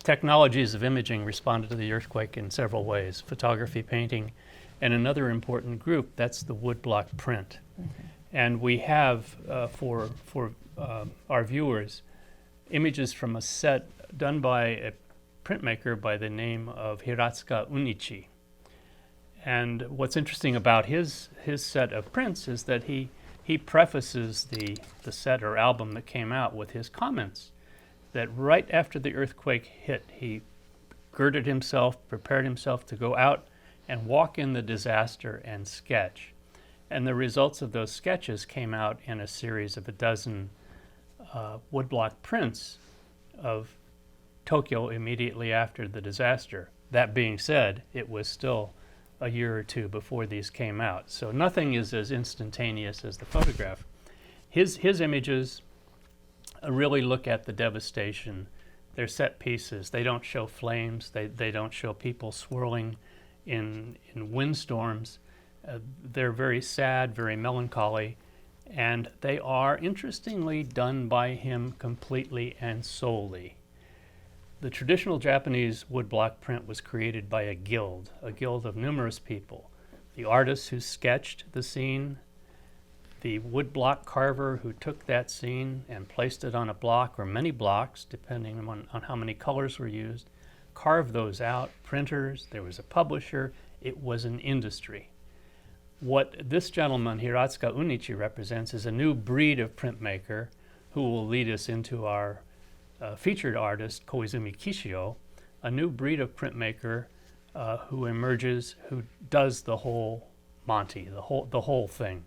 technologies of imaging responded to the earthquake in several ways: photography, painting, and another important group, that's the woodblock print. And we have, for our viewers, images from a set done by a printmaker by the name of Hiratsuka Unichi. And what's interesting about his set of prints is that he prefaces the set or album that came out with his comments that right after the earthquake hit, he girded himself, prepared himself to go out and walk in the disaster and sketch. And the results of those sketches came out in a series of a dozen woodblock prints of Tokyo immediately after the disaster. That being said, it was still a year or two before these came out. So nothing is as instantaneous as the photograph. His images really look at the devastation. They're set pieces. They don't show flames. They don't show people swirling in windstorms. They're very sad, very melancholy, and they are interestingly done by him completely and solely. The traditional Japanese woodblock print was created by a guild of numerous people. The artist who sketched the scene, the woodblock carver who took that scene and placed it on a block or many blocks, depending on how many colors were used, carved those out, printers, there was a publisher, it was an industry. What this gentleman, Hiratsuka Unichi, represents is a new breed of printmaker who will lead us into our featured artist, Koizumi Kishio, a new breed of printmaker who emerges, who does the whole Monty, the whole thing.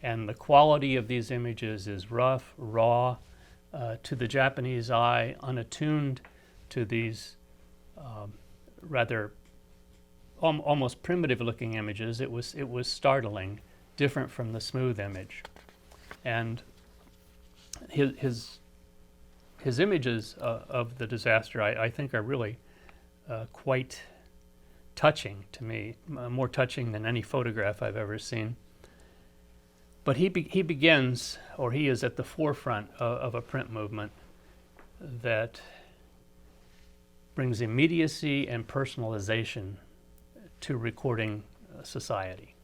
And the quality of these images is rough, raw, to the Japanese eye, unattuned to these rather almost primitive-looking images. It was startling, different from the smooth image. And his images of the disaster, I think, are really quite touching to me, more touching than any photograph I've ever seen. But he begins, or he is at the forefront of a print movement that brings immediacy and personalization to recording society.